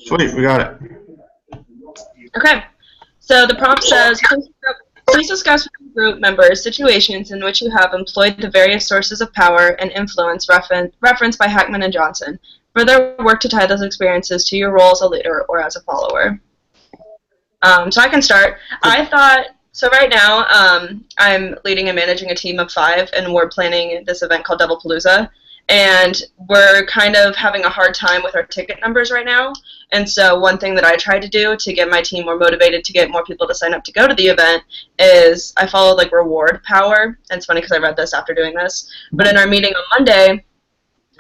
Sweet, we got it. Okay. So the prompt says, please discuss with your group members situations in which you have employed the various sources of power and influence referenced by Hackman and Johnson. Further work to tie those experiences to your role as a leader or as a follower. So I can start. So right now, I'm leading and managing a team of 5, and we're planning this event called Double Palooza. And we're kind of having a hard time with our ticket numbers right now. And so one thing that I tried to do to get my team more motivated to get more people to sign up to go to the event is I followed like reward power. And it's funny because I read this after doing this. But in our meeting on Monday,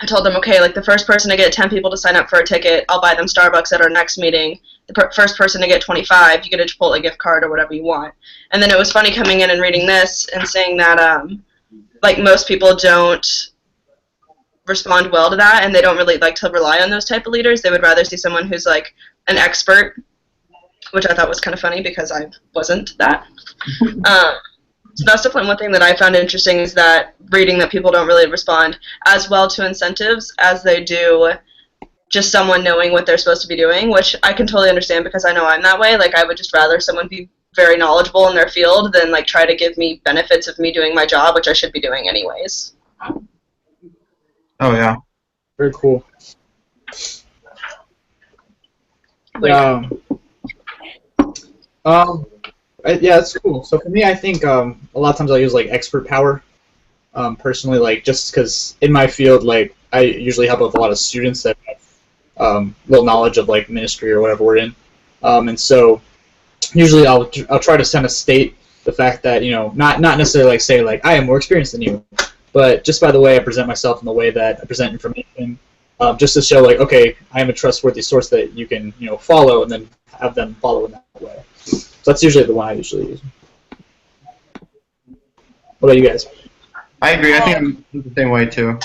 I told them, okay, like the first person to get 10 people to sign up for a ticket, I'll buy them Starbucks at our next meeting. The first person to get 25, you get a Chipotle gift card or whatever you want. And then it was funny coming in and reading this and saying that like most people don't respond well to that, and they don't really like to rely on those type of leaders. They would rather see someone who's like an expert, which I thought was kind of funny because I wasn't that. So that's definitely one thing that I found interesting, is that reading that people don't really respond as well to incentives as they do just someone knowing what they're supposed to be doing, which I can totally understand because I know I'm that way. Like I would just rather someone be very knowledgeable in their field than like try to give me benefits of me doing my job, which I should be doing anyways. Oh, yeah. Very cool. Yeah, that's cool. So for me, I think a lot of times I use like expert power. Personally, like just because in my field, like I usually help with a lot of students that have little knowledge of like ministry or whatever we're in, and so usually I'll try to kind of state the fact that not necessarily like say like I am more experienced than you, but just by the way I present myself and the way that I present information, just to show like, okay, I am a trustworthy source that you can follow, and then have them follow in that way. So that's usually the one I usually use. What about you guys? I agree. I think I'm the same way too.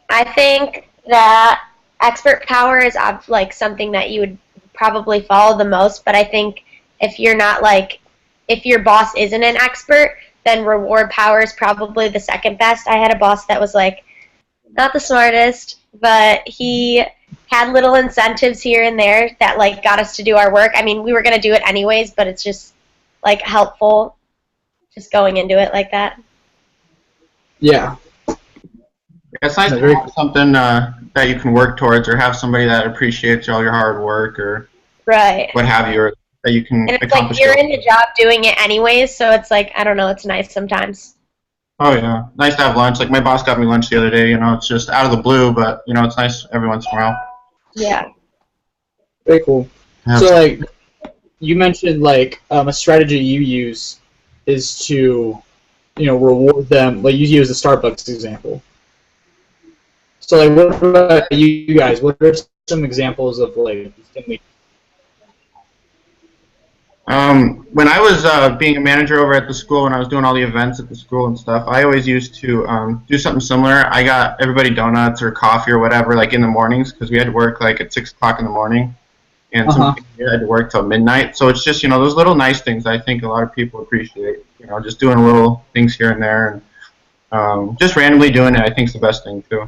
I think that expert power is like something that you would probably follow the most, but I think if you're not like, if your boss isn't an expert, then reward power is probably the second best. I had a boss that was like not the smartest, but he had little incentives here and there that like got us to do our work. I mean, we were going to do it anyways, but it's just like helpful just going into it like that. Yeah. It's nice to have something that you can work towards, or have somebody that appreciates all your hard work, or right, what have you, or that you can and it's like you're in the job doing it anyways, so it's like, I don't know, it's nice sometimes. Oh yeah, nice to have lunch. Like my boss got me lunch the other day. It's just out of the blue, but it's nice every once in a while. Yeah. Very cool. Yeah. So like you mentioned, like a strategy you use is to reward them. Like you use the Starbucks example. So like, what about you guys? What are some examples of like? When I was being a manager over at the school, when I was doing all the events at the school and stuff, I always used to do something similar. I got everybody donuts or coffee or whatever, like in the mornings, because we had to work like at 6 o'clock in the morning, and some people had to work till midnight. So it's just those little nice things I think a lot of people appreciate. Just doing little things here and there, and just randomly doing it, I think is the best thing too.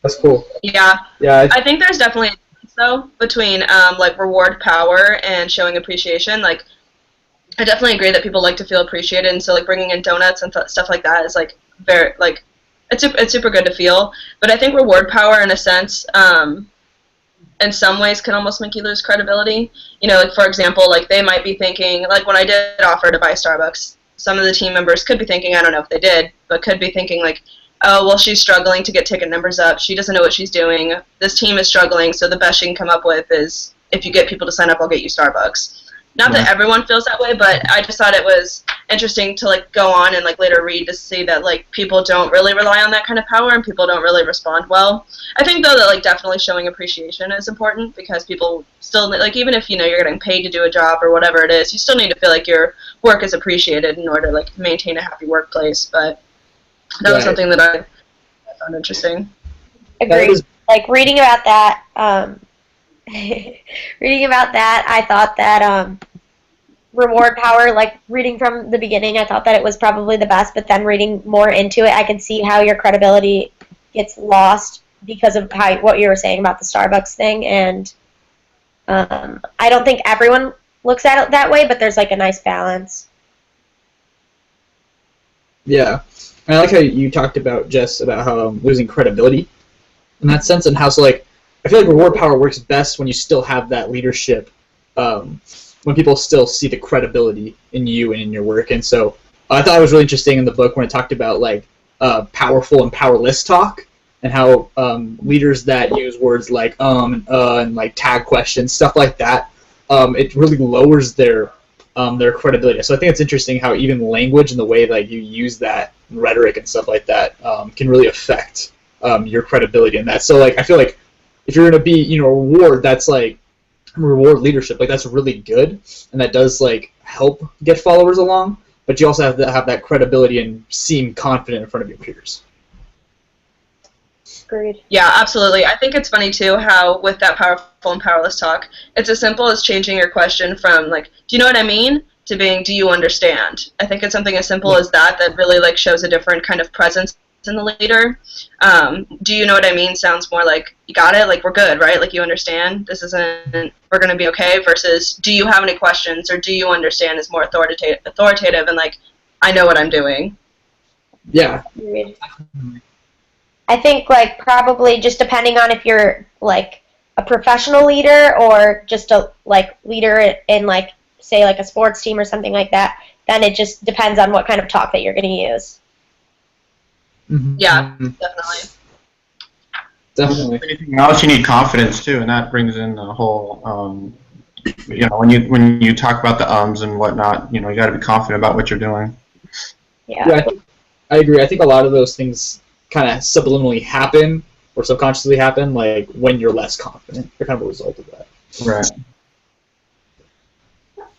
That's cool. Yeah. Yeah. I think there's definitely though between like reward power and showing appreciation. Like I definitely agree that people like to feel appreciated, and so like bringing in donuts and stuff like that is like very like it's super good to feel. But I think reward power in a sense in some ways can almost make you lose credibility. Like for example, like they might be thinking, like when I did offer to buy Starbucks, some of the team members could be thinking, I don't know if they did, but could be thinking like, oh, well, she's struggling to get ticket numbers up. She doesn't know what she's doing. This team is struggling, so the best she can come up with is, if you get people to sign up, I'll get you Starbucks. Not that everyone feels that way, but I just thought it was interesting to like go on and like later read to see that like people don't really rely on that kind of power, and people don't really respond well. I think though that like definitely showing appreciation is important, because people still, like, even if you're getting paid to do a job or whatever it is, you still need to feel like your work is appreciated in order to like maintain a happy workplace. But that was something that I found interesting. Agreed. Like reading about that, I thought that reward power, like reading from the beginning, I thought that it was probably the best, but then reading more into it, I could see how your credibility gets lost because of what you were saying about the Starbucks thing, and I don't think everyone looks at it that way, but there's like a nice balance. Yeah, and I like how you talked about, Jess, about how losing credibility in that sense, and how so like I feel like reward power works best when you still have that leadership, when people still see the credibility in you and in your work. And so I thought it was really interesting in the book when it talked about like powerful and powerless talk, and how leaders that use words like and like tag questions, stuff like that, it really lowers their credibility. So I think it's interesting how even language and the way that you use that rhetoric and stuff like that can really affect your credibility in that. So like I feel like if you're gonna be reward, that's like reward leadership, like that's really good, and that does like help get followers along. But you also have to have that credibility and seem confident in front of your peers. Agreed. Yeah, absolutely. I think it's funny too how with that powerful and powerless talk, it's as simple as changing your question from like, do you know what I mean, to being, do you understand? I think it's something as simple as that really like shows a different kind of presence in the leader. Do you know what I mean sounds more like, you got it, like we're good, right? Like you understand, this isn't, we're gonna be okay, versus do you have any questions or do you understand is more authoritative and like, I know what I'm doing. Yeah. Agreed. I think like probably just depending on if you're like a professional leader or just a like leader in like say like a sports team or something like that, then it just depends on what kind of talk that you're going to use. Mm-hmm. Yeah, definitely. Definitely. Anything else, you need confidence too, and that brings in the whole, when you talk about the ums and whatnot, you got to be confident about what you're doing. Yeah. I agree. I think a lot of those things kind of subliminally happen or subconsciously happen, like when you're less confident. They're kind of a result of that. Right.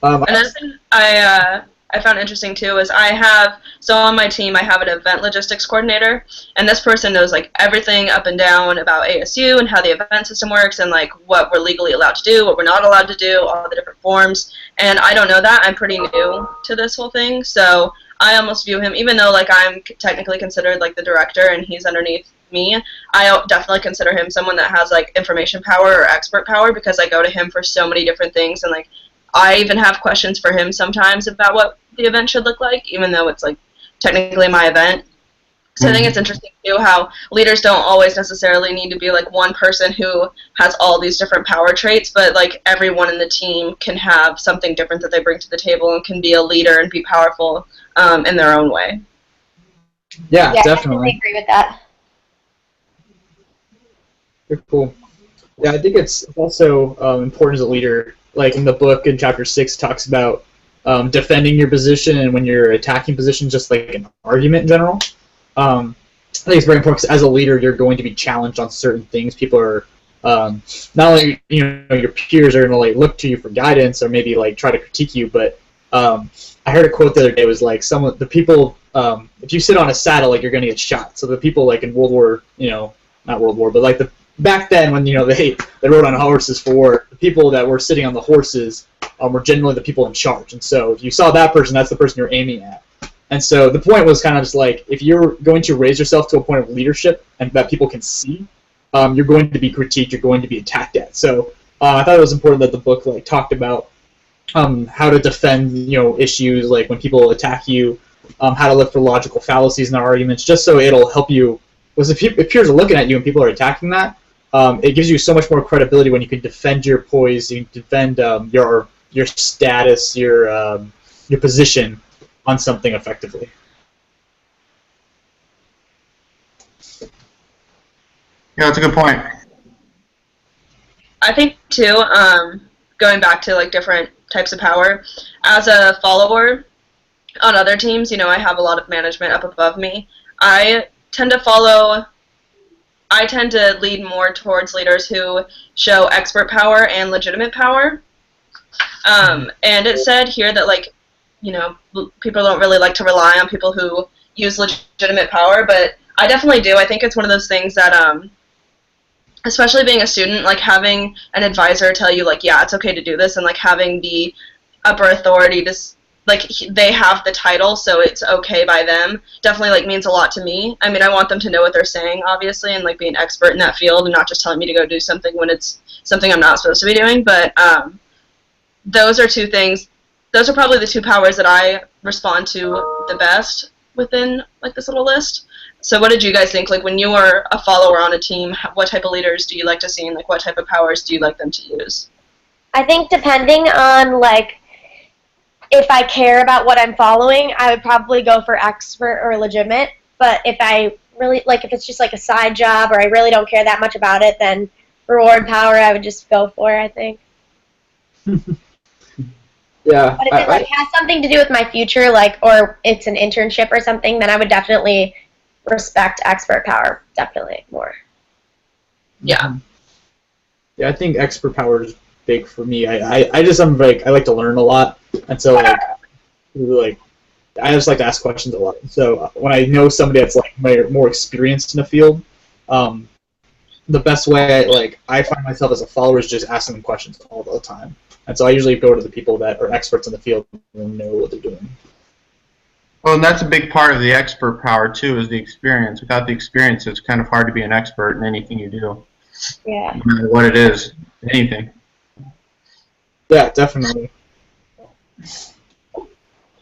Another thing I found interesting too is on my team I have an event logistics coordinator, and this person knows like everything up and down about ASU and how the event system works and like what we're legally allowed to do, what we're not allowed to do, all the different forms. And I don't know that. I'm pretty new to this whole thing, so I almost view him, even though like I'm technically considered like the director and he's underneath me, I definitely consider him someone that has like information power or expert power, because I go to him for so many different things, and like I even have questions for him sometimes about what the event should look like, even though it's like technically my event. So I think it's interesting too how leaders don't always necessarily need to be like one person who has all these different power traits, but like everyone in the team can have something different that they bring to the table and can be a leader and be powerful in their own way. Yeah, I definitely. agree with that. Very cool. Yeah, I think it's also important as a leader. Like in the book in chapter 6 talks about defending your position and when you're attacking positions, just like an argument in general. I think it's very important because as a leader, you're going to be challenged on certain things. People are not only your peers are going to like look to you for guidance or maybe like try to critique you, but I heard a quote the other day was like the people if you sit on a saddle, like you're going to get shot. So the people like in World War, not World War, but like back then when they rode on horses for war, the people that were sitting on the horses were generally the people in charge. And so if you saw that person, that's the person you're aiming at. And so the point was kind of just like, if you're going to raise yourself to a point of leadership and that people can see, you're going to be critiqued, you're going to be attacked at. So I thought it was important that the book like talked about how to defend issues, like when people attack you, how to look for logical fallacies in our arguments, just so it'll help you. Because if peers are looking at you and people are attacking that, it gives you so much more credibility when you can defend your poise, you can defend your status, your position on something effectively. Yeah, that's a good point. I think too, going back to like different types of power, as a follower on other teams, I have a lot of management up above me. I tend to lead more towards leaders who show expert power and legitimate power. And it said here that like, people don't really like to rely on people who use legitimate power, but I definitely do. I think it's one of those things that, especially being a student, like having an advisor tell you like, yeah, it's okay to do this, and like having the upper authority to like they have the title, so it's okay by them, definitely like means a lot to me. I mean, I want them to know what they're saying, obviously, and like be an expert in that field, and not just telling me to go do something when it's something I'm not supposed to be doing. But those are two things. Those are probably the two powers that I respond to the best within like this little list. So what did you guys think? Like when you are a follower on a team, what type of leaders do you like to see, and like what type of powers do you like them to use? I think depending on like if I care about what I'm following, I would probably go for expert or legitimate. But if I really like, if it's just like a side job or I really don't care that much about it, then reward power I would just go for, I think. Yeah. But if it like has something to do with my future, like, or it's an internship or something, then I would definitely respect expert power, definitely more. Yeah. Yeah, I think expert power is big for me. I just am like I like to learn a lot, and so like I just like to ask questions a lot. So when I know somebody that's like more experienced in the field, the best way I find myself as a follower is just asking them questions all the time. And so I usually go to the people that are experts in the field and know what they're doing. Well, and that's a big part of the expert power too, is the experience. Without the experience, it's kind of hard to be an expert in anything you do. Yeah. No matter what it is, anything. Yeah, definitely. So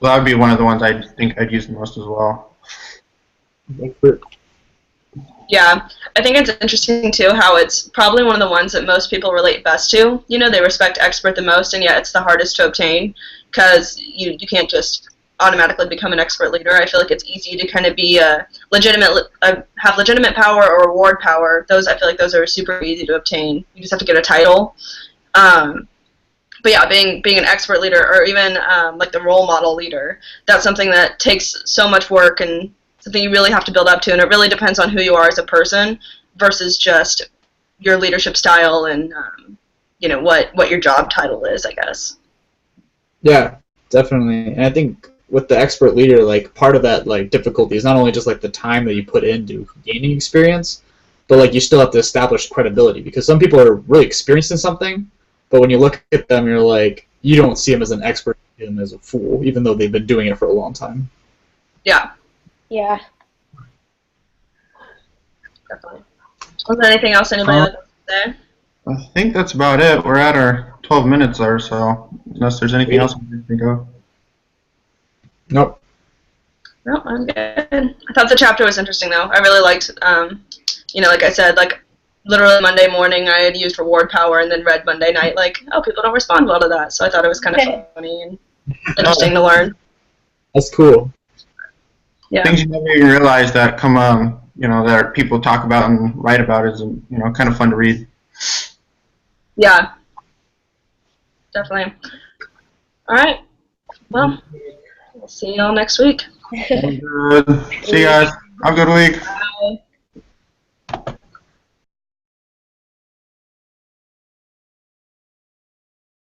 that would be one of the ones I think I'd use the most as well. Expert. Yeah, I think it's interesting too how it's probably one of the ones that most people relate best to. You know, they respect expert the most, and yet it's the hardest to obtain because you can't just automatically become an expert leader. I feel like it's easy to kind of be a legitimate, have legitimate power or reward power. Those I feel like those are super easy to obtain. You just have to get a title. But yeah, being an expert leader or even like the role model leader, that's something that takes so much work and something you really have to build up to, and it really depends on who you are as a person versus just your leadership style and you know what your job title is, I guess. Yeah, definitely. And I think with the expert leader, like part of that difficulty is not only just the time that you put into gaining experience, but you still have to establish credibility because some people are really experienced in something, but when you look at them, you're like you don't see them as an expert, you see them as a fool, even though they've been doing it for a long time. Yeah. Yeah. Definitely. Was there anything else anybody would like to say? I think that's about it. We're at our 12 minutes or so, unless there's anything else we can think of. Nope. No, I'm good. I thought the chapter was interesting, though. I really liked, you know, like I said, literally Monday morning I had used reward power and then read Monday night, oh, people don't respond well to that. So I thought it was kind of funny and interesting to learn. That's cool. Yeah. Things you never even realize that come, you know, that people talk about and write about is, you know, kind of fun to read. Yeah. Definitely. All right. Well, we'll see you all next week. Good. See you guys. Have a good week.